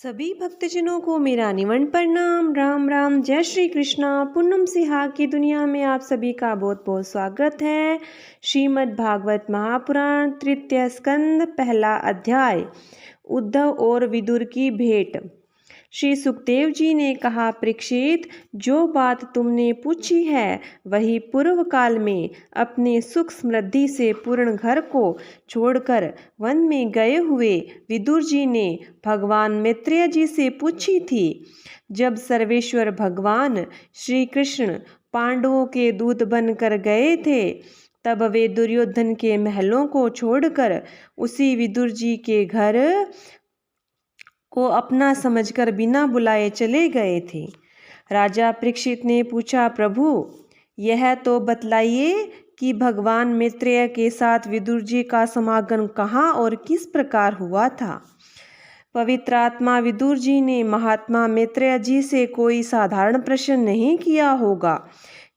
सभी भक्तजनों को मेरा निवंद प्रणाम। राम राम, जय श्री कृष्णा। पूनम सिहाग की दुनिया में आप सभी का बहुत बहुत स्वागत है। श्रीमद् भागवत महापुराण तृतीय स्कंद पहला अध्याय, उद्धव और विदुर की भेंट। श्री सुखदेव जी ने कहा, परीक्षित, जो बात तुमने पूछी है वही पूर्व काल में अपने सुख समृद्धि से पूर्ण घर को छोड़कर वन में गए हुए विदुर जी ने भगवान मैत्रेय जी से पूछी थी। जब सर्वेश्वर भगवान श्री कृष्ण पांडवों के दूत बनकर गए थे, तब वे दुर्योधन के महलों को छोड़कर उसी विदुर जी के घर को अपना समझकर बिना बुलाए चले गए थे। राजा परीक्षित ने पूछा, प्रभु, यह तो बतलाइए कि भगवान मैत्रेय के साथ विदुर जी का समागम कहाँ और किस प्रकार हुआ था। पवित्र आत्मा विदुर जी ने महात्मा मैत्रेय जी से कोई साधारण प्रश्न नहीं किया होगा,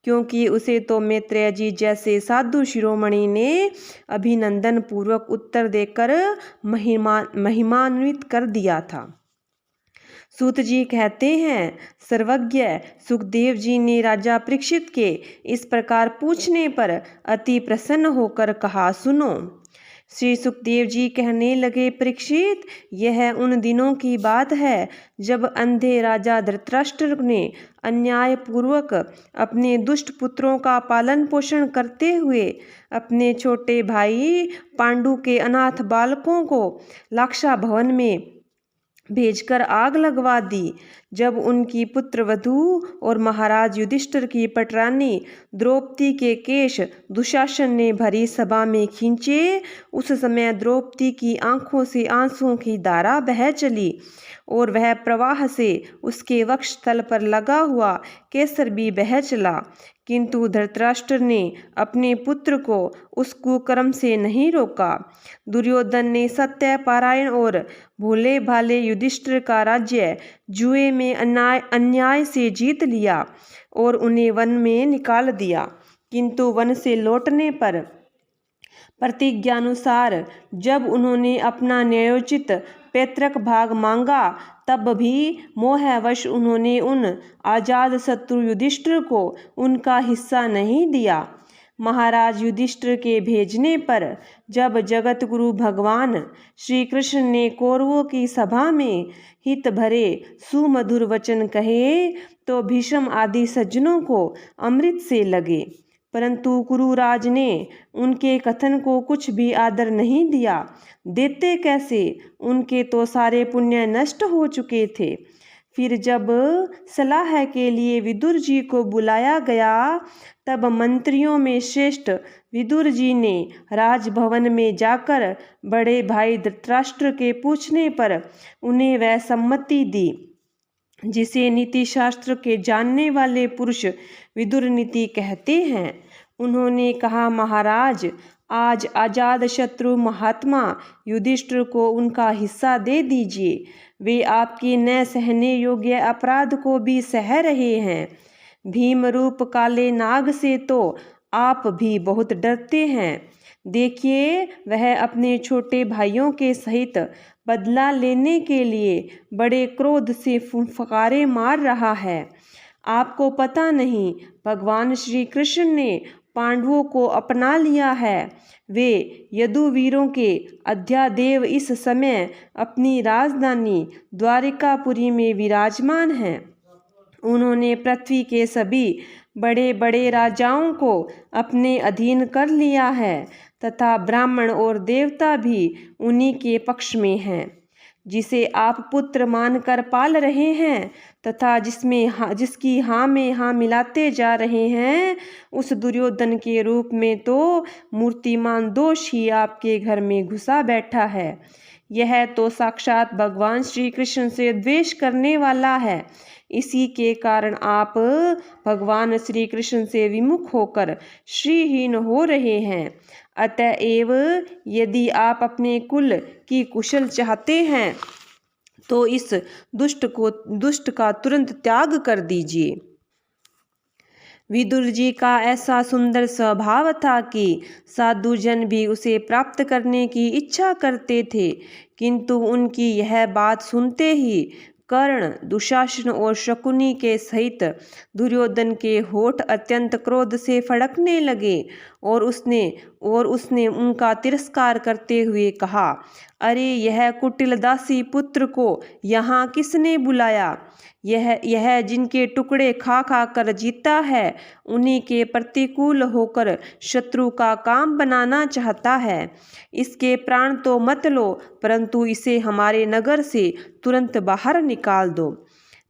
क्योंकि उसे तो मैत्रेय जी जैसे साधु शिरोमणि ने अभिनंदन पूर्वक उत्तर देकर महिमान्वित कर दिया था। सूत जी कहते हैं, सर्वज्ञ सुखदेव जी ने राजा परीक्षित के इस प्रकार पूछने पर अति प्रसन्न होकर कहा, सुनो। श्री सुखदेव जी कहने लगे, परीक्षित, यह उन दिनों की बात है जब अंधे राजा धृतराष्ट्र ने अन्याय पूर्वक अपने दुष्ट पुत्रों का पालन पोषण करते हुए अपने छोटे भाई पांडु के अनाथ बालकों को लाक्षा भवन में भेजकर आग लगवा दी। जब उनकी पुत्र वधू और महाराज युधिष्ठिर की पटरानी द्रौपदी के केश दुशासन ने भरी सभा में खींचे, उस समय द्रौपदी की आंखों से आंसुओं की धारा बह चली और वह प्रवाह से उसके वक्षस्थल पर लगा हुआ केसर भी बह चला। किंतु धृतराष्ट्र ने अपने पुत्र को उस कुकर्म से नहीं रोका। दुर्योधन ने सत्य पारायण और भोले भाले युधिष्ठिर का राज्य जुए में अन्याय से जीत लिया और उन्हें वन में निकाल दिया। किंतु वन से लौटने पर प्रतिज्ञानुसार जब उन्होंने अपना न्यायोचित पैतृक भाग मांगा, तब भी मोहवश उन्होंने उन आजाद शत्रु युधिष्ठिर को उनका हिस्सा नहीं दिया। महाराज युधिष्ठिर के भेजने पर जब जगत गुरु भगवान श्री कृष्ण ने कौरवों की सभा में हित भरे सुमधुर वचन कहे, तो भीष्म आदि सज्जनों को अमृत से लगे, परंतु कुरुराज ने उनके कथन को कुछ भी आदर नहीं दिया। देते कैसे, उनके तो सारे पुण्य नष्ट हो चुके थे। फिर जब सलाह के लिए विदुर जी को बुलाया गया, तब मंत्रियों में श्रेष्ठ विदुर जी ने राजभवन में जाकर बड़े भाई धृतराष्ट्र के पूछने पर उन्हें वह सम्मति दी जिसे नीति शास्त्र के जानने वाले पुरुष विदुर नीति कहते हैं। उन्होंने कहा, महाराज, आज आजाद शत्रु महात्मा युधिष्ठिर को उनका हिस्सा दे दीजिए। वे आपके न सहने योग्य अपराध को भी सह रहे हैं। भीम रूप काले नाग से तो आप भी बहुत डरते हैं। देखिए, वह अपने छोटे भाइयों के सहित बदला लेने के लिए बड़े क्रोध से फुफकारे मार रहा है। आपको पता नहीं, भगवान श्री कृष्ण ने पांडवों को अपना लिया है। वे यदुवीरों के अध्यादेव इस समय अपनी राजधानी द्वारिकापुरी में विराजमान हैं। उन्होंने पृथ्वी के सभी बड़े बड़े राजाओं को अपने अधीन कर लिया है तथा ब्राह्मण और देवता भी उन्हीं के पक्ष में हैं। जिसे आप पुत्र मानकर पाल रहे हैं तथा जिसकी हाँ में हाँ मिलाते जा रहे हैं, उस दुर्योधन के रूप में तो मूर्तिमान दोष ही आपके घर में घुसा बैठा है। यह तो साक्षात भगवान श्री कृष्ण से द्वेष करने वाला है। इसी के कारण आप भगवान श्री कृष्ण से विमुख होकर श्रीहीन हो रहे हैं। अतएव यदि आप अपने कुल की कुशल चाहते हैं, तो इस दुष्ट का तुरंत त्याग कर दीजिए। विदुर जी का ऐसा सुंदर स्वभाव था कि साधुजन भी उसे प्राप्त करने की इच्छा करते थे, किंतु उनकी यह बात सुनते ही कर्ण, दुशासन और शकुनी के सहित दुर्योधन के होठ अत्यंत क्रोध से फड़कने लगे और उसने उनका तिरस्कार करते हुए कहा, अरे यह कुटिल दासी पुत्र को यहाँ किसने बुलाया? यह जिनके टुकड़े खा खा कर जीता है, उन्हीं के प्रतिकूल होकर शत्रु का काम बनाना चाहता है। इसके प्राण तो मत लो, परंतु इसे हमारे नगर से तुरंत बाहर निकाल दो।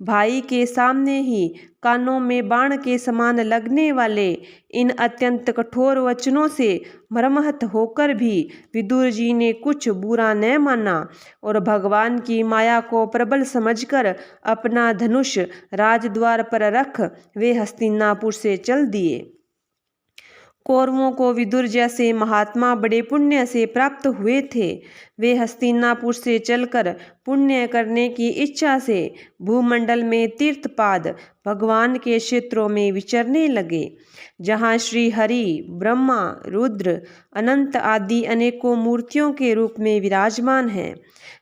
भाई के सामने ही कानों में बाण के समान लगने वाले इन अत्यंत कठोर वचनों से मर्माहत होकर भी विदुर जी ने कुछ बुरा न माना और भगवान की माया को प्रबल समझकर अपना धनुष राजद्वार पर रख वे हस्तिनापुर से चल दिए। कौरवों को विदुर जैसे महात्मा बड़े पुण्य से प्राप्त हुए थे। वे हस्तिनापुर से चलकर पुण्य करने की इच्छा से भूमंडल में तीर्थपाद भगवान के क्षेत्रों में विचरने लगे, जहाँ श्री हरि, ब्रह्मा, रुद्र, अनंत आदि अनेकों मूर्तियों के रूप में विराजमान हैं।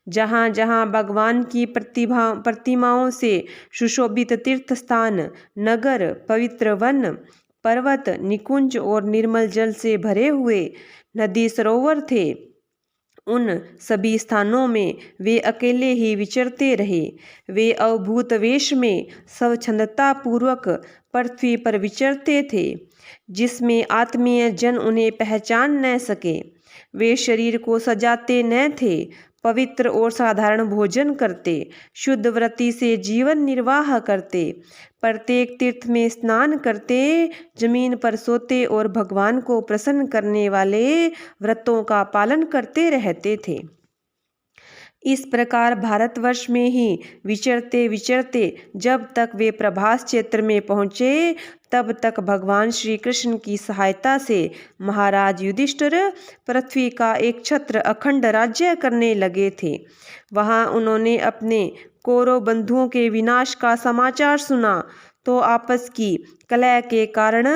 जहाँ जहाँ भगवान की प्रतिमाओं से सुशोभित तीर्थ स्थान, नगर, पवित्र वन, पर्वत, निकुंज और निर्मल जल से भरे हुए नदी सरोवर थे, उन सभी स्थानों में वे अकेले ही विचरते रहे। वे अवभूत वेश में स्वच्छंदता पूर्वक पृथ्वी पर विचरते थे, जिसमें आत्मीय जन उन्हें पहचान न सके। वे शरीर को सजाते न थे, पवित्र और साधारण भोजन करते, शुद्ध व्रति से जीवन निर्वाह करते, प्रत्येक तीर्थ में स्नान करते, जमीन पर सोते और भगवान को प्रसन्न करने वाले व्रतों का पालन करते रहते थे। इस प्रकार भारतवर्ष में ही विचरते विचरते जब तक वे प्रभास क्षेत्र में पहुँचे, तब तक भगवान श्री कृष्ण की सहायता से महाराज युधिष्ठिर पृथ्वी का एक छत्र अखंड राज्य करने लगे थे। वहाँ उन्होंने अपने कौरव बंधुओं के विनाश का समाचार सुना तो आपस की कलह के कारण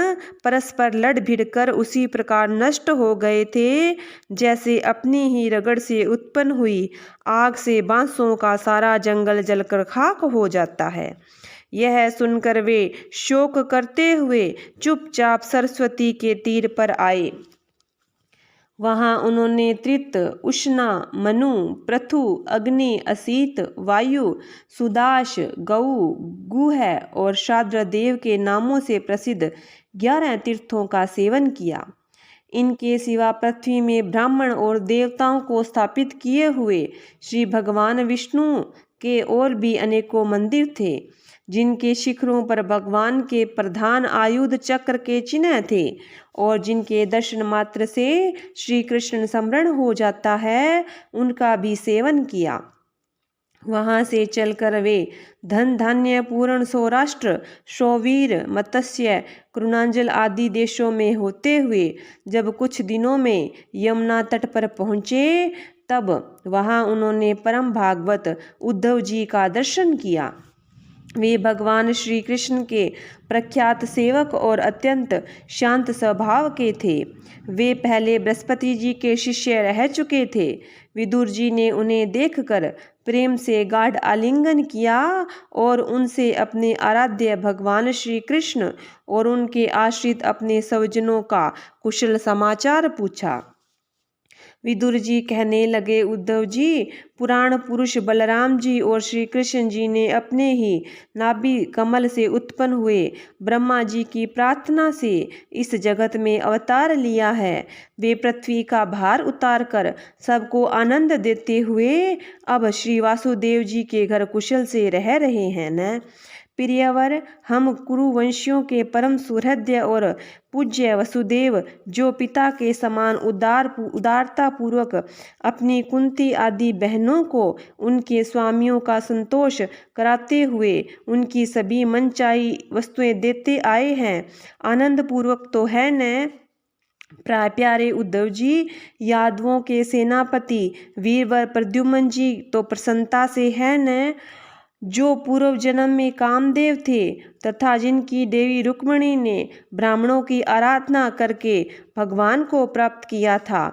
परस्पर लड़ भिड़ कर उसी प्रकार नष्ट हो गए थे, जैसे अपनी ही रगड़ से उत्पन्न हुई आग से बांसों का सारा जंगल जलकर खाक हो जाता है। यह सुनकर वे शोक करते हुए चुपचाप सरस्वती के तीर पर आए। वहाँ उन्होंने त्रित, उष्णा, मनु, पृथु, अग्नि, असीत, वायु, सुदाश, गऊ, गुह और शाद्रदेव के नामों से प्रसिद्ध 11 तीर्थों का सेवन किया। इनके सिवा पृथ्वी में ब्राह्मण और देवताओं को स्थापित किए हुए श्री भगवान विष्णु के और भी अनेकों मंदिर थे, जिनके शिखरों पर भगवान के प्रधान आयुध चक्र के चिन्ह थे और जिनके दर्शन मात्र से श्री कृष्ण स्मरण हो जाता है, उनका भी सेवन किया। वहाँ से चलकर वे धन धान्य पूर्ण सौराष्ट्र, शौवीर, मत्स्य, कृणांजल आदि देशों में होते हुए जब कुछ दिनों में यमुना तट पर पहुँचे, तब वहाँ उन्होंने परम भागवत उद्धव जी का दर्शन किया। वे भगवान श्री कृष्ण के प्रख्यात सेवक और अत्यंत शांत स्वभाव के थे। वे पहले बृहस्पति जी के शिष्य रह चुके थे। विदुर जी ने उन्हें देखकर प्रेम से गाढ़ आलिंगन किया और उनसे अपने आराध्य भगवान श्री कृष्ण और उनके आश्रित अपने स्वजनों का कुशल समाचार पूछा। विदुर जी कहने लगे, उद्धव जी, पुराण पुरुष बलराम जी और श्री कृष्ण जी ने अपने ही नाभि कमल से उत्पन्न हुए ब्रह्मा जी की प्रार्थना से इस जगत में अवतार लिया है। वे पृथ्वी का भार उतार कर सबको आनंद देते हुए अब श्री वासुदेव जी के घर कुशल से रह रहे हैं न। प्रियवर, हम कुरुवंशियों के परम सुहृदय और पूज्य वसुदेव, जो पिता के समान उदारता पूर्वक अपनी कुंती आदि बहनों को उनके स्वामियों का संतोष कराते हुए उनकी सभी मनचाही वस्तुएं देते आए हैं, आनंद पूर्वक तो है न। प्यारे उद्धव जी, यादवों के सेनापति वीरवर प्रद्युम्न जी तो प्रसन्नता से है न। जो पूर्व जन्म में कामदेव थे तथा जिनकी देवी रुक्मिणी ने ब्राह्मणों की आराधना करके भगवान को प्राप्त किया था।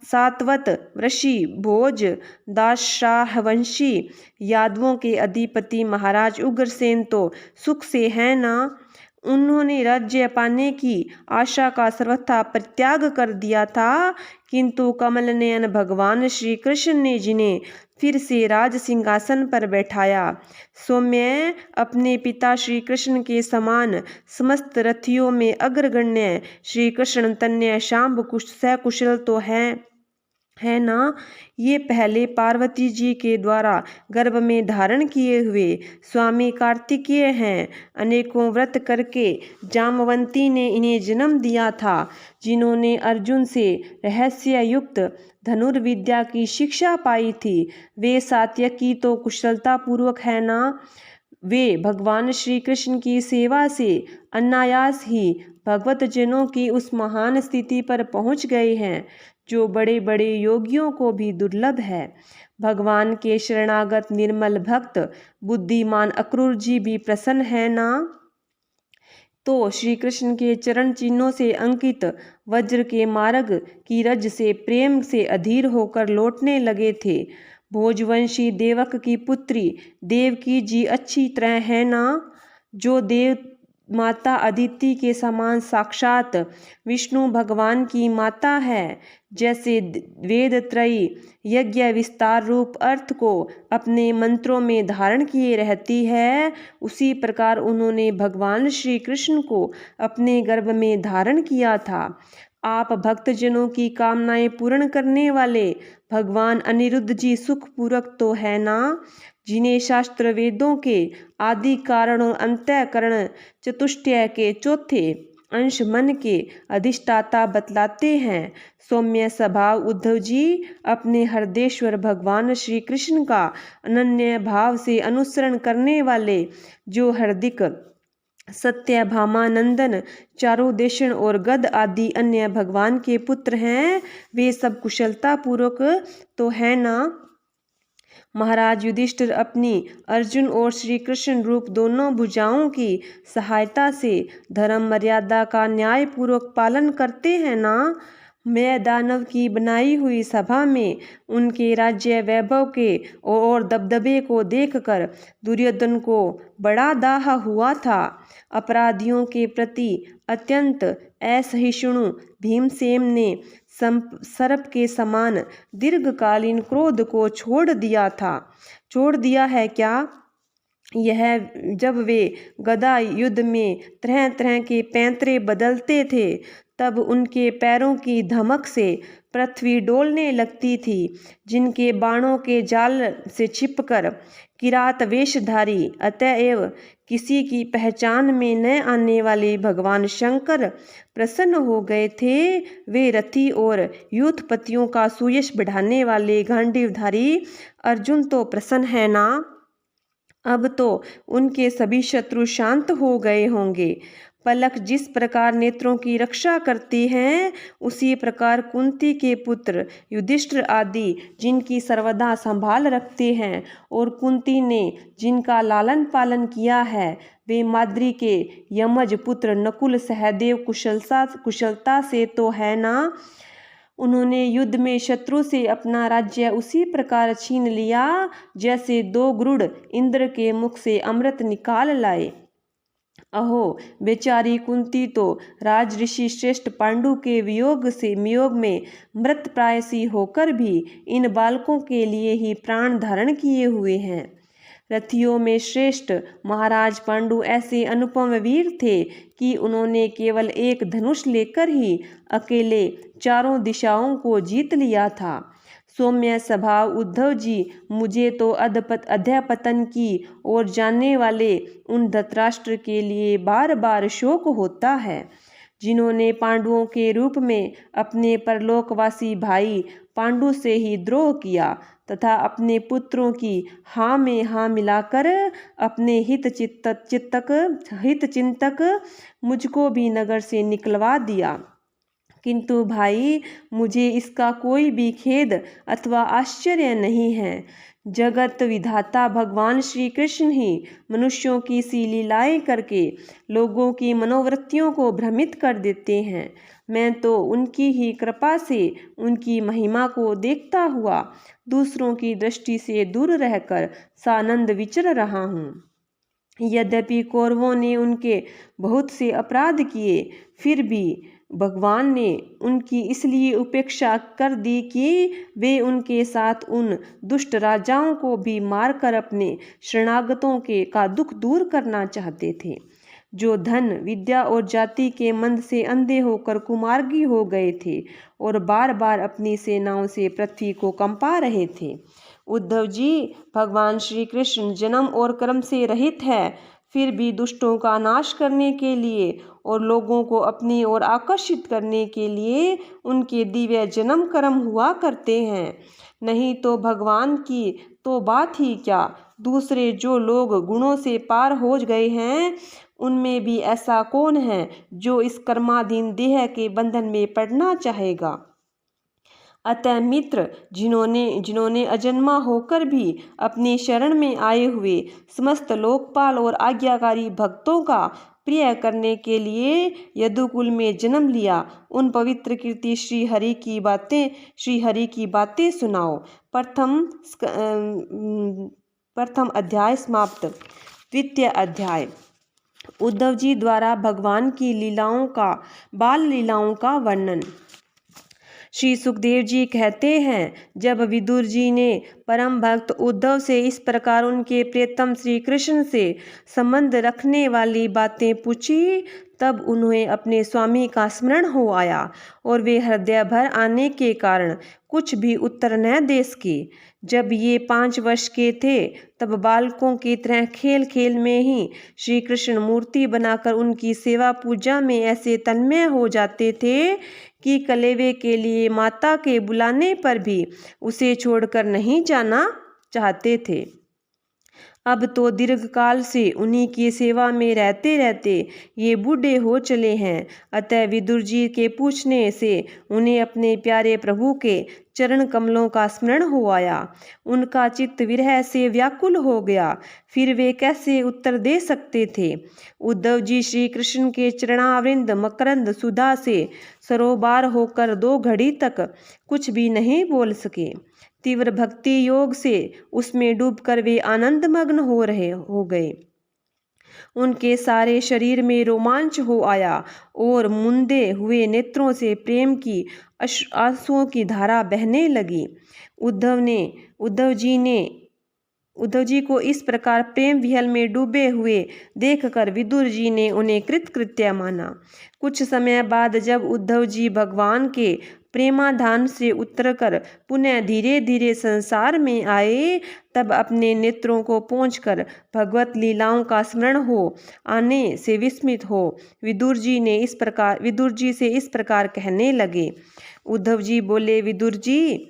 सातवत ऋषि भोज दासशाहवंशी यादवों के अधिपति महाराज उग्रसेन तो सुख से हैं ना। उन्होंने राज्य पाने की आशा का सर्वथा परित्याग कर दिया था, किंतु कमल नयन भगवान श्री कृष्ण ने जिन्हें फिर से राज सिंहासन पर बैठाया, सौम्य अपने पिता श्री कृष्ण के समान समस्त रथियों में अग्रगण्य श्री कृष्ण तन्य शाम्ब सकुशल तो है ना। ये पहले पार्वती जी के द्वारा गर्भ में धारण किए हुए स्वामी कार्तिकेय हैं। अनेकों व्रत करके जामवंती ने इन्हें जन्म दिया था, जिन्होंने अर्जुन से रहस्य युक्त धनुर्विद्या की शिक्षा पाई थी। वे सात्यकी तो कुशलता पूर्वक है ना। वे भगवान श्री कृष्ण की सेवा से अनायास ही भगवत जनों की उस महान स्थिति पर पहुंच गए हैं जो बड़े बड़े योगियों को भी दुर्लभ है। भगवान के शरणागत निर्मल भक्त बुद्धिमान अक्रूर जी भी प्रसन्न है ना। तो श्री कृष्ण के चरण चिन्हों से अंकित वज्र के मार्ग की रज से प्रेम से अधीर होकर लौटने लगे थे। भोजवंशी देवक की पुत्री देवकी जी अच्छी तरह है ना, जो देव माता अदिति के समान साक्षात विष्णु भगवान की माता है। जैसे वेद त्रयी यज्ञ विस्तार रूप अर्थ को अपने मंत्रों में धारण किए रहती है, उसी प्रकार उन्होंने भगवान श्री कृष्ण को अपने गर्भ में धारण किया था। आप भक्तजनों की कामनाएं पूर्ण करने वाले भगवान अनिरुद्ध जी सुखपूर्वक तो है ना, जिन्हें शास्त्र वेदों के आदि कारण और अंतःकरण चतुष्टय के चौथे अंश मन के अधिष्ठाता बतलाते हैं। सौम्य स्वभाव उद्धव जी अपने हृदयेश्वर भगवान श्री कृष्ण का अनन्य भाव से अनुसरण करने वाले जो हार्दिक सत्यभामानंदन चारुदेशन और गद आदि अन्य भगवान के पुत्र हैं, वे सब कुशलता पूर्वक तो है ना। महाराज युधिष्ठिर अपनी अर्जुन और श्री कृष्ण रूप दोनों भुजाओं की सहायता से धर्म मर्यादा का न्याय पूर्वक पालन करते हैं ना। मैं दानव की बनाई हुई सभा में उनके राज्य वैभव के और दबदबे को देखकर दुर्योधन को बड़ा दाह हुआ था। अपराधियों के प्रति अत्यंत असहिष्णु भीमसेन ने सर्प के समान दीर्घकालीन क्रोध को छोड़ दिया है क्या। यह जब वे गदा युद्ध में तरह तरह के पैंतरे बदलते थे, तब उनके पैरों की धमक से पृथ्वी डोलने लगती थी। जिनके बाणों के जाल से छिपकर किरात वेशधारी अतएव किसी की पहचान में न आने वाले भगवान शंकर प्रसन्न हो गए थे, वे रथी और यूथपतियों का सुयश बढ़ाने वाले गांडीवधारी अर्जुन तो प्रसन्न है ना। अब तो उनके सभी शत्रु शांत हो गए होंगे। पलक जिस प्रकार नेत्रों की रक्षा करती हैं, उसी प्रकार कुंती के पुत्र युधिष्ठिर आदि जिनकी सर्वदा संभाल रखते हैं और कुंती ने जिनका लालन पालन किया है, वे माद्री के यमज पुत्र नकुल सहदेव कुशलता से तो है ना। उन्होंने युद्ध में शत्रु से अपना राज्य उसी प्रकार छीन लिया जैसे दो गरुड़ इंद्र के मुख से अमृत निकाल लाए। अहो बेचारी कुंती तो राज ऋषि श्रेष्ठ पांडु के वियोग में मृत प्रायसी होकर भी इन बालकों के लिए ही प्राण धारण किए हुए हैं। रथियों में श्रेष्ठ महाराज पांडु ऐसे अनुपम वीर थे कि उन्होंने केवल एक धनुष लेकर ही अकेले चारों दिशाओं को जीत लिया था। सौम्य स्वभाव उद्धव जी, मुझे तो अध्यापतन की ओर जाने वाले उन धृतराष्ट्र के लिए बार बार शोक होता है, जिन्होंने पांडवों के रूप में अपने परलोकवासी भाई पांडु से ही द्रोह किया तथा अपने पुत्रों की हाँ में हाँ मिलाकर अपने हितचिंतक मुझको भी नगर से निकलवा दिया। किंतु भाई, मुझे इसका कोई भी खेद अथवा आश्चर्य नहीं है। जगत विधाता भगवान श्री कृष्ण ही मनुष्यों की सी लीलाएं करके लोगों की मनोवृत्तियों को भ्रमित कर देते हैं। मैं तो उनकी ही कृपा से उनकी महिमा को देखता हुआ दूसरों की दृष्टि से दूर रहकर सानंद विचर रहा हूँ। यद्यपि कौरवों ने उनके बहुत से अपराध किए, फिर भी भगवान ने उनकी इसलिए उपेक्षा कर दी कि वे उनके साथ उन दुष्ट राजाओं को भी मारकर अपने शरणागतों का दुख दूर करना चाहते थे, जो धन, विद्या और जाति के मंद से अंधे होकर कुमार्गी हो गए थे और बार बार अपनी सेनाओं से पृथ्वी को कंपा रहे थे। उद्धव जी, भगवान श्री कृष्ण जन्म और कर्म से रहित है, फिर भी दुष्टों का नाश करने के लिए और लोगों को अपनी ओर आकर्षित करने के लिए उनके दिव्य जन्म कर्म हुआ करते हैं। नहीं तो भगवान की तो बात ही क्या, दूसरे जो लोग गुणों से पार हो गए हैं उनमें भी ऐसा कौन है जो इस कर्माधीन देह के बंधन में पड़ना चाहेगा। अतः मित्र, जिन्होंने अजन्मा होकर भी अपनी शरण में आए हुए समस्त लोकपाल और आज्ञाकारी भक्तों का प्रिय करने के लिए यदुकुल में जन्म लिया, उन पवित्र कीर्ति श्री हरि की बातें सुनाओ। प्रथम अध्याय समाप्त। द्वितीय अध्याय। उद्धव जी द्वारा भगवान की बाल लीलाओं का वर्णन। श्री सुखदेव जी कहते हैं, जब विदुर जी ने परम भक्त उद्धव से इस प्रकार उनके प्रियतम श्री कृष्ण से संबंध रखने वाली बातें पूछी, तब उन्हें अपने स्वामी का स्मरण हो आया और वे हृदय भर आने के कारण कुछ भी उत्तर न दे सके। जब ये 5 वर्ष के थे, तब बालकों की तरह खेल खेल में ही श्री कृष्ण मूर्ति बनाकर उनकी सेवा पूजा में ऐसे तन्मय हो जाते थे कि कलेवे के लिए माता के बुलाने पर भी उसे छोड़कर नहीं जाना चाहते थे। अब तो दीर्घकाल से उन्हीं की सेवा में रहते रहते ये बूढ़े हो चले हैं। अतः विदुर जी के पूछने से उन्हें अपने प्यारे प्रभु के चरण कमलों का स्मरण हो आया। उनका चित्त विरह से व्याकुल हो गया, फिर वे कैसे उत्तर दे सकते थे। उद्धव जी श्री कृष्ण के चरणावृंद मकरंद सुधा से सरोबार होकर 2 घड़ी तक कुछ भी नहीं बोल सके। तीव्र भक्ति योग से उसमें डूबकर वे आनंद मग्न हो गए। उनके सारे शरीर में रोमांच हो आया और मुंदे हुए नेत्रों से प्रेम की आंसुओं की धारा बहने लगी। उद्धव जी को इस प्रकार प्रेम विहल में डूबे हुए देखकर विदुर जी ने उन्हें कृतकृत्य माना। कुछ समय बाद जब उद्धव जी भगवान के प्रेमाधान से उतरकर पुनः धीरे धीरे संसार में आए, तब अपने नेत्रों को पोंछकर भगवत लीलाओं का स्मरण हो आने से विस्मित हो विदुर जी से इस प्रकार कहने लगे। उद्धव जी बोले, विदुर जी,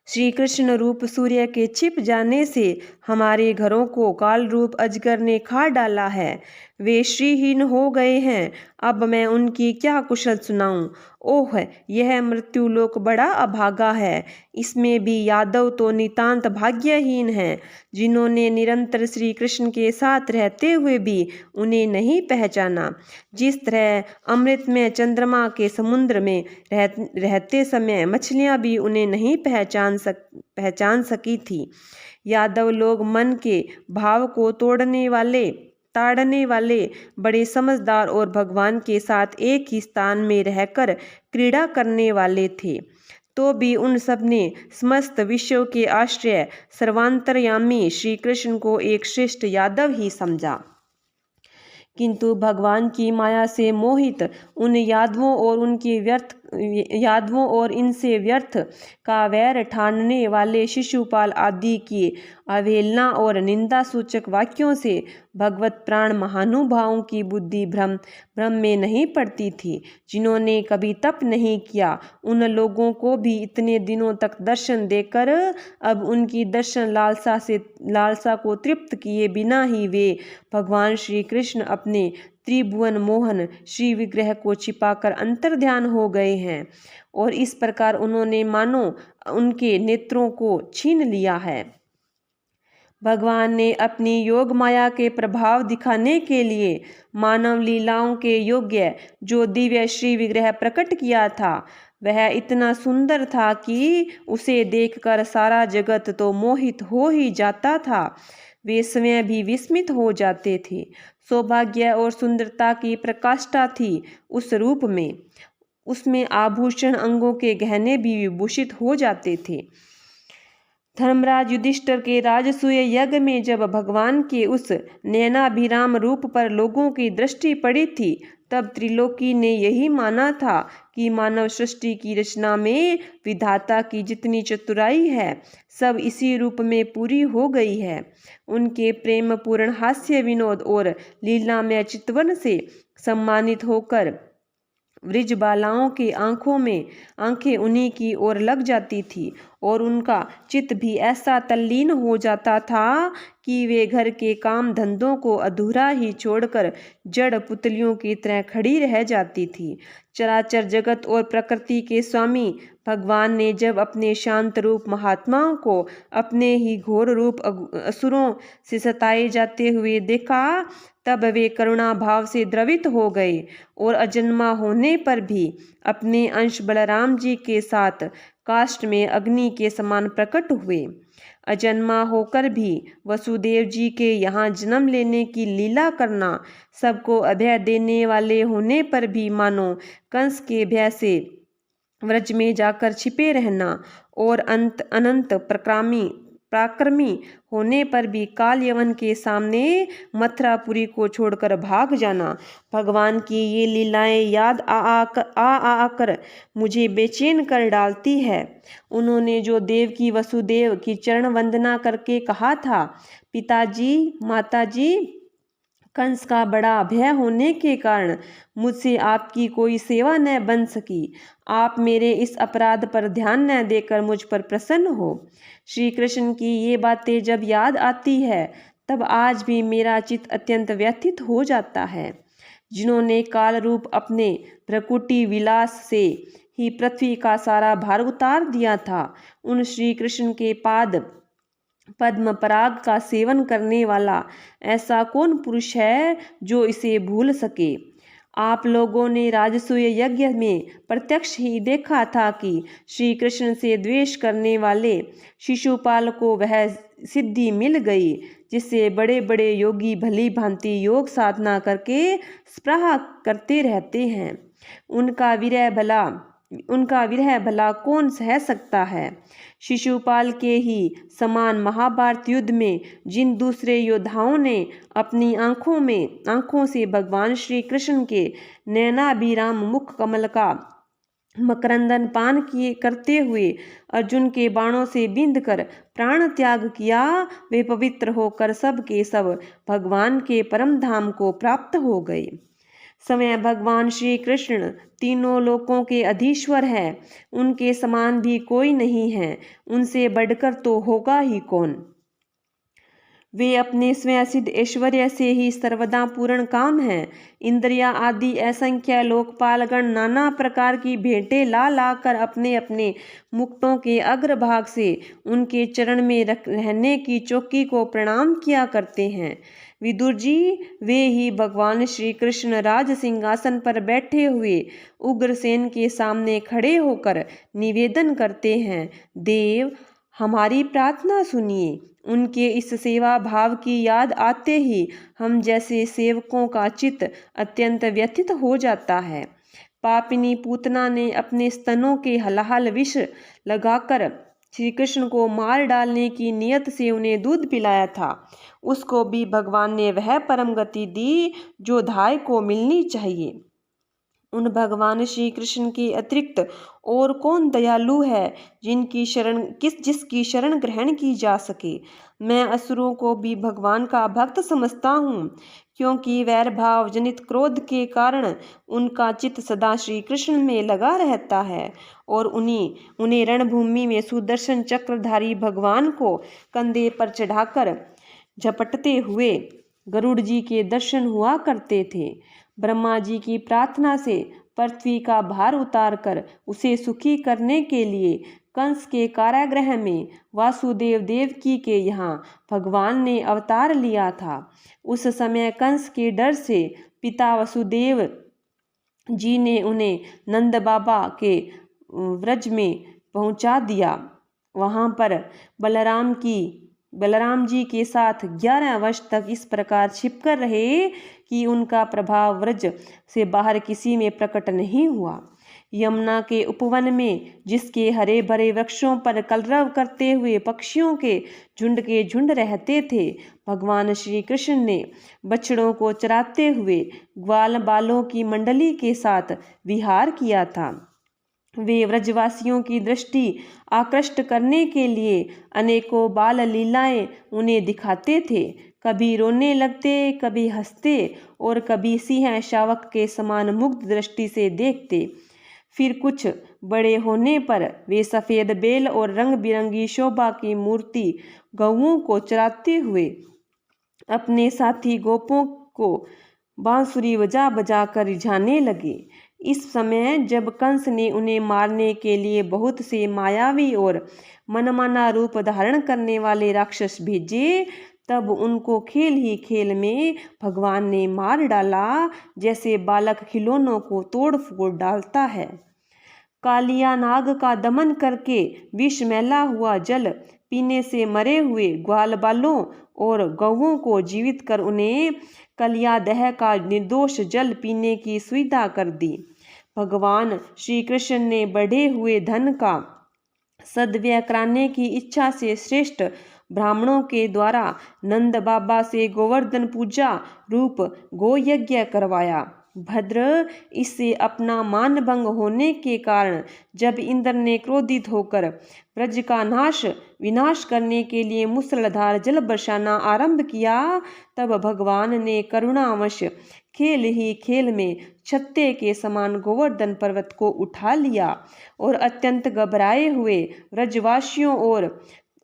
श्री कृष्ण रूप सूर्य के छिप जाने से हमारे घरों को काल रूप अजगर ने खा डाला है। वे श्रीहीन हो गए हैं। अब मैं उनकी क्या कुशल सुनाऊं। ओह, यह मृत्युलोक बड़ा अभागा है। इसमें भी यादव तो नितांत भाग्यहीन हैं, जिन्होंने निरंतर श्री कृष्ण के साथ रहते हुए भी उन्हें नहीं पहचाना। जिस तरह अमृत में चंद्रमा के समुद्र में रहते समय मछलियां भी उन्हें नहीं पहचान सकी थी। यादव लोग मन के भाव को ताड़ने वाले बड़े समझदार और भगवान के साथ एक ही स्थान में रहकर क्रीड़ा करने वाले थे। तो भी उन सब ने समस्त विश्व के आश्रय सर्वांतर्यामी श्री कृष्ण को एक श्रेष्ठ यादव ही समझा। किंतु भगवान की माया से मोहित उन यादवों और इनसे व्यर्थ का वैर ठानने वाले शिशुपाल आदि की अवहेलना और निंदा सूचक वाक्यों से भगवत प्राण महानुभावों की बुद्धि भ्रम में नहीं पड़ती थी। जिन्होंने कभी तप नहीं किया, उन लोगों को भी इतने दिनों तक दर्शन देकर अब उनकी दर्शन लालसा को तृप्त किए बिना ही वे भगवान श्री कृष्ण अपने त्रिभुवन मोहन श्री विग्रह को छिपाकर अंतर्ध्यान हो गए हैं और इस प्रकार उन्होंने मानो उनके नेत्रों को छीन लिया है। भगवान ने अपनी योग माया के प्रभाव दिखाने के लिए मानव लीलाओं के योग्य जो दिव्य श्री विग्रह प्रकट किया था, वह इतना सुंदर था कि उसे देखकर सारा जगत तो मोहित हो ही जाता था। वे स्वयं भी विस्मित हो जाते थे। सौभाग्य और सुंदरता की प्रकाष्ठा थी उस रूप में। उसमें आभूषण अंगों के गहने भी विभूषित हो जाते थे। धर्मराज युधिष्ठिर के राजसूय यज्ञ में जब भगवान के उस नयनाभिराम रूप पर लोगों की दृष्टि पड़ी थी, तब त्रिलोकी ने यही माना था कि मानव सृष्टि की रचना में विधाता की जितनी चतुराई है, सब इसी रूप में पूरी हो गई है। उनके प्रेम पूर्ण हास्य विनोद और लीलामय चितवन से सम्मानित होकर वृजबालाओं की आंखें उन्हीं की ओर लग जाती थी और उनका चित्त भी ऐसा तल्लीन हो जाता था कि वे घर के काम धंधों को अधूरा ही छोड़कर जड़ पुतलियों की तरह खड़ी रह जाती थी। चराचर जगत और प्रकृति के स्वामी भगवान ने जब अपने शांत रूप महात्माओं को अपने ही घोर रूप असुरों से सताए जाते हुए देखा, तब वे करुणा भाव से द्रवित हो गए और अजन्मा होने पर भी अपने अंश बलराम जी के साथ काष्ठ में अग्नि के समान प्रकट हुए। अजन्मा होकर भी वसुदेव जी के यहाँ जन्म लेने की लीला करना, सबको अभय देने वाले होने पर भी मानो कंस के भय से व्रज में जाकर छिपे रहना और अनंत पराक्रमी होने पर भी काल यवन के सामने मथुरापुरी को छोड़कर भाग जाना। भगवान की ये लीलाएं याद आकर मुझे बेचैन कर डालती है। उन्होंने जो देवकी वसुदेव की चरण वंदना करके कहा था, पिताजी माताजी, कंस का बड़ा भय होने के कारण मुझसे आपकी कोई सेवा न बन सकी। आप मेरे इस अपराध पर ध्यान न देकर मुझ पर प्रसन्न हो। श्री कृष्ण की ये बातें जब याद आती है, तब आज भी मेरा चित्त अत्यंत व्यथित हो जाता है। जिन्होंने काल रूप अपने भ्रकुटी विलास से ही पृथ्वी का सारा भार उतार दिया था, उन श्री कृष्ण के पद्म पराग का सेवन करने वाला ऐसा कौन पुरुष है जो इसे भूल सके। आप लोगों ने राजसूय यज्ञ में प्रत्यक्ष ही देखा था कि श्री कृष्ण से द्वेष करने वाले शिशुपाल को वह सिद्धि मिल गई जिससे बड़े बड़े योगी भली भांति योग साधना करके स्पृहा करते रहते हैं। उनका विरह भला कौन सह सकता है। शिशुपाल के ही समान महाभारत युद्ध में जिन दूसरे योद्धाओं ने अपनी आंखों से भगवान श्री कृष्ण के नयनाभिराम मुख कमल का मकरंदन पान करते हुए अर्जुन के बाणों से बिंध कर प्राण त्याग किया, वे पवित्र होकर सब के सब भगवान के परम धाम को प्राप्त हो गए। समय भगवान श्री कृष्ण तीनों लोकों के अधीश्वर है। उनके समान भी कोई नहीं है, उनसे बढ़कर तो होगा ही कौन। वे अपने स्वयं सिद्ध ऐश्वर्य से ही सर्वदा पूर्ण काम है। इंद्रिया आदि असंख्य लोकपालगण नाना प्रकार की भेंटें ला कर अपने अपने मुक्तों के अग्रभाग से उनके चरण में रहने की चौकी को प्रणाम किया करते हैं। विदुर जी, वे ही भगवान श्री कृष्ण राज सिंहासन पर बैठे हुए उग्रसेन के सामने खड़े होकर निवेदन करते हैं, देव हमारी प्रार्थना सुनिए। उनके इस सेवा भाव की याद आते ही हम जैसे सेवकों का चित्त अत्यंत व्यथित हो जाता है। पापिनी पूतना ने अपने स्तनों के हलाहल विष लगाकर श्री कृष्ण को मार डालने की नियत से उन्हें दूध पिलाया था। उसको भी भगवान ने वह परम गति दी जो धाय को मिलनी चाहिए। उन भगवान श्री कृष्ण के अतिरिक्त और कौन दयालु है जिसकी शरण ग्रहण की जा सके। मैं असुरों को भी भगवान का भक्त समझता हूँ, क्योंकि वैर भाव जनित क्रोध के कारण उनका चित्त सदा श्री कृष्ण में लगा रहता है और उन्हें रणभूमि में सुदर्शन चक्रधारी भगवान को कंधे पर चढ़ाकर झपटते हुए गरुड़ जी के दर्शन हुआ करते थे। ब्रह्मा जी की प्रार्थना से पृथ्वी का भार उतारकर उसे सुखी करने के लिए कंस के कारागृह में वासुदेव देवकी के यहाँ भगवान ने अवतार लिया था। उस समय कंस के डर से पिता वसुदेव जी ने उन्हें नंद बाबा के व्रज में पहुंचा दिया। वहां पर बलराम जी के साथ 11 वर्ष तक इस प्रकार छिपकर रहे कि उनका प्रभाव व्रज से बाहर किसी में प्रकट नहीं हुआ। यमुना के उपवन में जिसके हरे भरे वृक्षों पर कलरव करते हुए पक्षियों के झुंड रहते थे, भगवान श्री कृष्ण ने बछड़ों को चराते हुए ग्वाल बालों की मंडली के साथ विहार किया था। वे व्रजवासियों की दृष्टि आकृष्ट करने के लिए अनेकों बाल लीलाएं उन्हें दिखाते थे। कभी रोने लगते, कभी हंसते और कभी सिंह शावक के समान मुग्ध दृष्टि से देखते। फिर कुछ बड़े होने पर वे सफ़ेद बेल और रंग बिरंगी शोभा की मूर्ति गौओं को चराते हुए अपने साथी गोपों को बांसुरी बजा बजा कर रिझाने लगे। इस समय जब कंस ने उन्हें मारने के लिए बहुत से मायावी और मनमाना रूप धारण करने वाले राक्षस भेजे, तब उनको खेल ही खेल में भगवान ने मार डाला, जैसे बालक खिलौनों को तोड़ फोड़ डालता है। कालिया नाग का दमन करके विष मैला हुआ जल पीने से मरे हुए ग्वाल बालों और गौओं को जीवित कर उन्हें कलियादह का निर्दोष जल पीने की सुविधा कर दी। भगवान श्री कृष्ण ने बढ़े हुए धन का सद्व्यय कराने की इच्छा से श्रेष्ठ ब्राह्मणों के द्वारा नंद बाबा से गोवर्धन पूजा रूप गोयज्ञ करवाया। भद्र, इससे अपना मान भंग होने के कारण जब इंद्र ने क्रोधित होकर ब्रज का विनाश करने के लिए मूसलाधार जल बरसाना आरंभ किया, तब भगवान ने करुणावश खेल ही खेल में छत्ते के समान गोवर्धन पर्वत को उठा लिया और अत्यंत घबराए हुए ब्रजवासियों और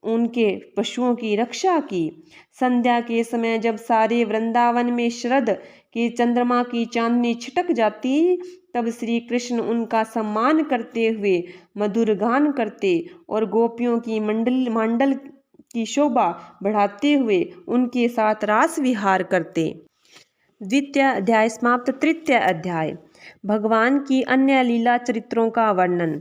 उनके पशुओं की रक्षा की। संध्या के समय जब सारे वृंदावन में शरद के चंद्रमा की चांदनी छिटक जाती, तब श्री कृष्ण उनका सम्मान करते हुए मधुर गान करते और गोपियों की मंडल की शोभा बढ़ाते हुए उनके साथ रास विहार करते। द्वितीय अध्याय समाप्त। तृतीय अध्याय भगवान की अन्य लीला चरित्रों का वर्णन।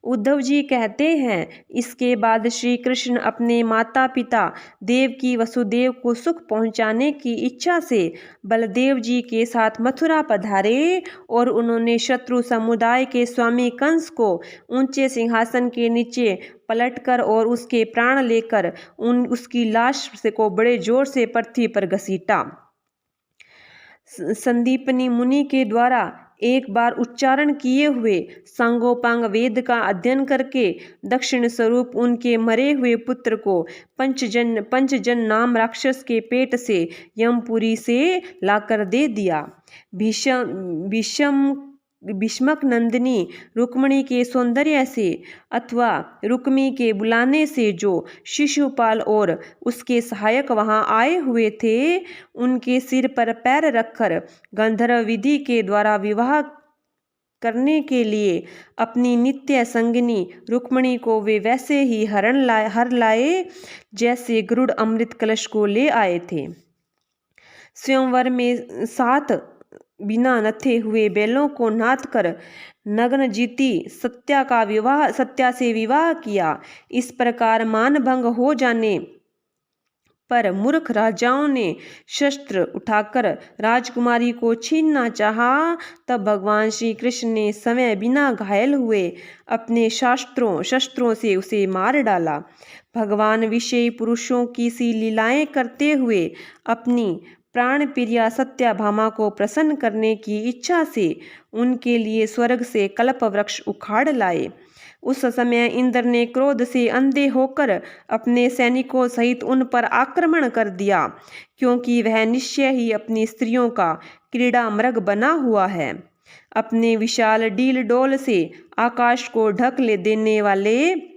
उद्धव जी कहते हैं, इसके बाद श्री कृष्ण अपने माता पिता देवकी वसुदेव को सुख पहुंचाने की इच्छा से बलदेव जी के साथ मथुरा पधारे और उन्होंने शत्रु समुदाय के स्वामी कंस को ऊंचे सिंहासन के नीचे पलटकर और उसके प्राण लेकर उसकी लाश को बड़े जोर से पृथ्वी पर घसीटा। संदीपनी मुनि के द्वारा एक बार उच्चारण किए हुए सांगोपांग वेद का अध्ययन करके दक्षिण स्वरूप उनके मरे हुए पुत्र को पंचजन नाम राक्षस के पेट से यमपुरी से लाकर दे दिया। भीष्मक नंदिनी रुक्मिणी के सौंदर्य से अथवा रुक्मी के बुलाने से जो शिशुपाल और उसके सहायक वहां आए हुए थे, उनके सिर पर पैर रखकर गंधर्व विधि के द्वारा विवाह करने के लिए अपनी नित्य संगिनी रुक्मिणी को वे वैसे ही हर लाए जैसे गरुड़ अमृत कलश को ले आए थे। स्वयंवर में 7 बिना नथे हुए बैलों को नाथ कर नग्न जीती सत्या से विवाह किया। इस प्रकार मान भंग हो जाने पर मूर्ख राजाओं ने शस्त्र उठाकर राजकुमारी को छीनना चाहा, तब भगवान श्री कृष्ण ने समय बिना घायल हुए अपने शस्त्रों से उसे मार डाला। भगवान विषयी पुरुषों की सी लीलाएं करते हुए अपनी प्राण प्रिया सत्यभामा को प्रसन्न करने की इच्छा से उनके लिए स्वर्ग से कल्प वृक्ष उखाड़ लाए। उस समय इंद्र ने क्रोध से अंधे होकर अपने सैनिकों सहित उन पर आक्रमण कर दिया, क्योंकि वह निश्चय ही अपनी स्त्रियों का क्रीड़ा मृग बना हुआ है। अपने विशाल डील डोल से आकाश को ढक ले देने वाले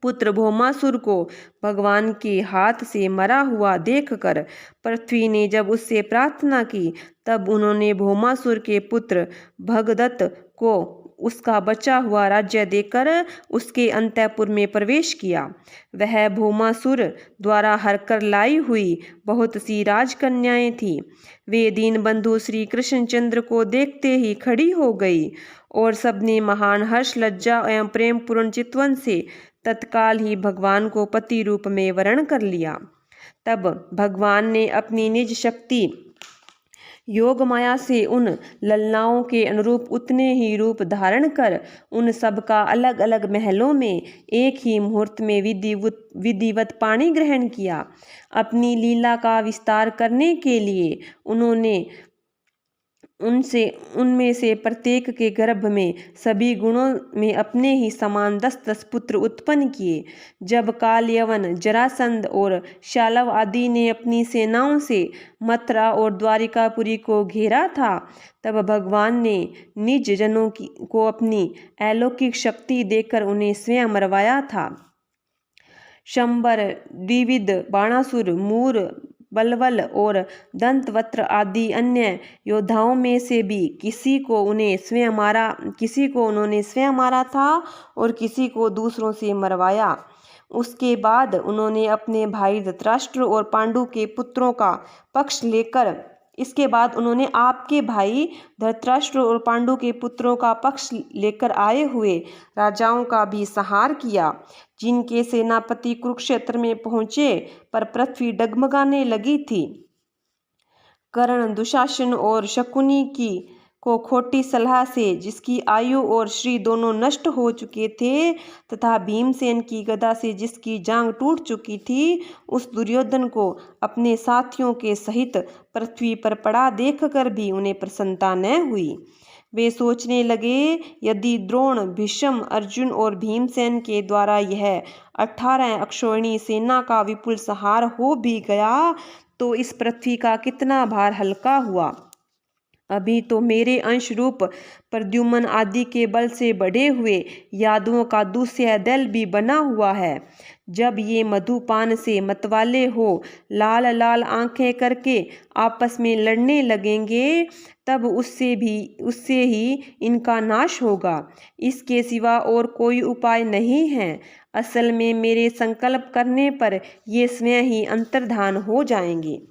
पुत्र भौमासुर को भगवान के हाथ से मरा हुआ देखकर पृथ्वी ने जब उससे प्रार्थना की, तब उन्होंने भौमासुर के पुत्र भगदत्त को उसका बचा हुआ राज्य देकर उसके अंतःपुर में प्रवेश किया। वह भौमासुर द्वारा हरकर लाई हुई बहुत सी राजकन्याएं थीं। वे दीनबंधु श्री कृष्णचंद्र को देखते ही खड़ी हो गई और सबने महान हर्ष, लज्जा एवं प्रेम पूर्ण चितवन से तत्काल ही भगवान को पति रूप में वरण कर लिया। तब भगवान ने अपनी निज शक्ति योग माया से उन ललनाओं के अनुरूप उतने ही रूप धारण कर उन सब का अलग अलग महलों में एक ही मुहूर्त में विधिवत पाणी ग्रहण किया। अपनी लीला का विस्तार करने के लिए उन्होंने उनमें से प्रत्येक के गर्भ में सभी गुणों में अपने ही समान 10-10 पुत्र उत्पन्न किए। जब काल, यवन, जरासंध और शालव आदि ने अपनी सेनाओं से मथुरा और द्वारिकापुरी को घेरा था, तब भगवान ने निज जनों को अपनी अलौकिक शक्ति देकर उन्हें स्वयं मरवाया था। शंबर, द्विविद, बाणासुर, मूर, बलवल और दंतवक्त्र आदि अन्य योद्धाओं में से भी किसी को उन्होंने स्वयं मारा था और किसी को दूसरों से मरवाया। उसके बाद उन्होंने अपने भाई धृतराष्ट्र और पांडु के पुत्रों का पक्ष लेकर आपके भाई धृतराष्ट्र और पांडु के पुत्रों का पक्ष लेकर आए हुए राजाओं का भी संहार किया, जिनके सेनापति कुरुक्षेत्र में पहुंचे पर पृथ्वी डगमगाने लगी थी। कर्ण, दुशासन और शकुनी को खोटी सलाह से जिसकी आयु और श्री दोनों नष्ट हो चुके थे, तथा भीमसेन की गदा से जिसकी जांग टूट चुकी थी, उस दुर्योधन को अपने साथियों के सहित पृथ्वी पर पड़ा देखकर भी उन्हें प्रसन्नता न हुई। वे सोचने लगे, यदि द्रोण, भीष्म, अर्जुन और भीमसेन के द्वारा यह 18 अक्षौहिणी सेना का विपुल संहार हो भी गया, तो इस पृथ्वी का कितना भार हल्का हुआ। अभी तो मेरे अंश रूप प्रद्युम्न आदि के बल से बढ़े हुए यादवों का दूसरा दल भी बना हुआ है। जब ये मधुपान से मतवाले हो लाल लाल आंखें करके आपस में लड़ने लगेंगे, तब उससे ही इनका नाश होगा। इसके सिवा और कोई उपाय नहीं है। असल में मेरे संकल्प करने पर ये स्वयं ही अंतर्धान हो जाएंगे।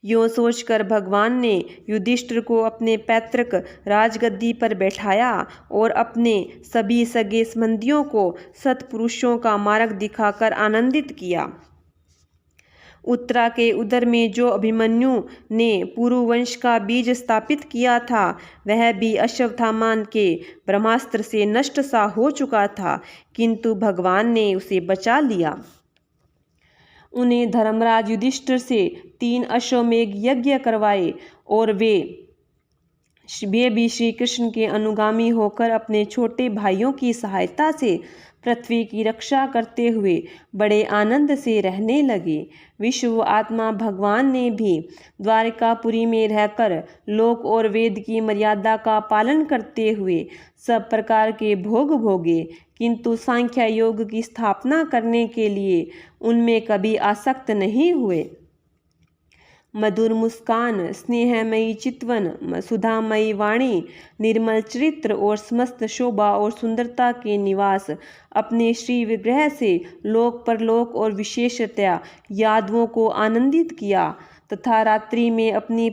यों सोचकर भगवान ने युधिष्ठिर को अपने पैतृक राजगद्दी पर बैठाया और अपने सभी सगे संबंधियों को सत्पुरुषों का मार्ग दिखाकर आनंदित किया। उत्तरा के उदर में जो अभिमन्यु ने पुरुवंश का बीज स्थापित किया था, वह भी अश्वत्थामा के ब्रह्मास्त्र से नष्ट सा हो चुका था, किंतु भगवान ने उसे बचा लिया। उन्हें धर्मराज युधिष्ठिर से 3 अश्वमेघ यज्ञ करवाए और वे भी श्री कृष्ण के अनुगामी होकर अपने छोटे भाइयों की सहायता से पृथ्वी की रक्षा करते हुए बड़े आनंद से रहने लगे। विश्व आत्मा भगवान ने भी द्वारिकापुरी में रहकर लोक और वेद की मर्यादा का पालन करते हुए सब प्रकार के भोग भोगे, किंतु सांख्य योग की स्थापना करने के लिए उनमें कभी आसक्त नहीं हुए। मधुर मुस्कान, स्नेहमयी चितवन, सुधामयी वाणी, निर्मल चरित्र और समस्त शोभा और सुंदरता के निवास अपने श्री विग्रह से लोक परलोक और विशेषतया यादवों को आनंदित किया, तथा रात्रि में अपनी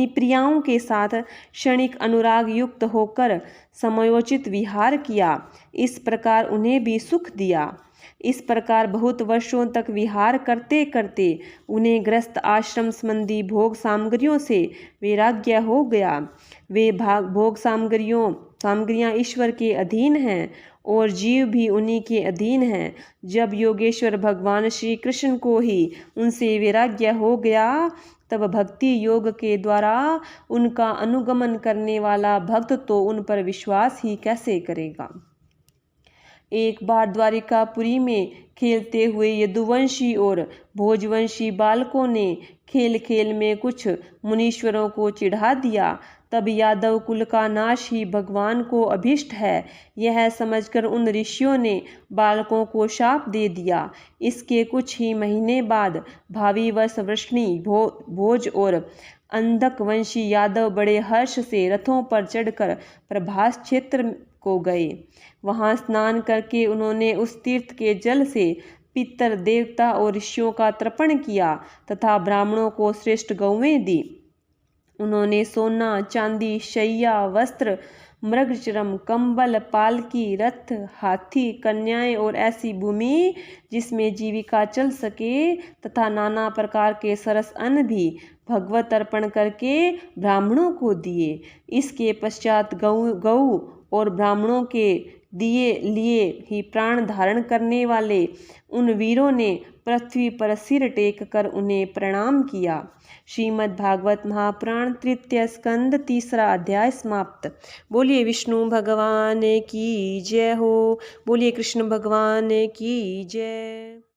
प्रियाओं के साथ क्षणिक अनुराग युक्त होकर समयोचित विहार किया। इस प्रकार उन्हें भी सुख दिया। इस प्रकार बहुत वर्षों तक विहार करते करते उन्हें गृहस्थ आश्रम संबंधी भोग सामग्रियों से वैराग्य हो गया। वे भोग सामग्रियां ईश्वर के अधीन हैं और जीव भी उन्हीं के अधीन हैं। जब योगेश्वर भगवान श्री कृष्ण को ही उनसे वैराग्य हो गया तब भक्ति योग के द्वारा उनका अनुगमन करने वाला भक्त तो उन पर विश्वास ही कैसे करेगा। एक बार द्वारिकापुरी में खेलते हुए यदुवंशी और भोजवंशी बालकों ने खेल खेल में कुछ मुनीश्वरों को चिढ़ा दिया। तब यादव कुल का नाश ही भगवान को अभिष्ट है, यह समझकर उन ऋषियों ने बालकों को शाप दे दिया। इसके कुछ ही महीने बाद भावी वर्ष वृष्णि, भोज और अंधक वंशी यादव बड़े हर्ष से रथों पर चढ़कर प्रभास क्षेत्र को गए। वहां स्नान करके उन्होंने उस तीर्थ के जल से पितर देवता और ऋषियों का तर्पण किया तथा ब्राह्मणों को श्रेष्ठ गौवें दी। उन्होंने सोना, चांदी, शैया, वस्त्र, मृगचर्म, कंबल, पालकी, रथ, हाथी, कन्याएं और ऐसी भूमि जिसमें जीविका चल सके तथा नाना प्रकार के सरस अन्न भी भगवत अर्पण करके ब्राह्मणों को दिए। इसके पश्चात गौ और ब्राह्मणों के दिए लिए ही प्राण धारण करने वाले उन वीरों ने पृथ्वी पर सिर टेक कर उन्हें प्रणाम किया। श्रीमद् भागवत महापुराण तृतीय स्कंद 3रा अध्याय समाप्त। बोलिए विष्णु भगवान की जय हो। बोलिए कृष्ण भगवान की जय।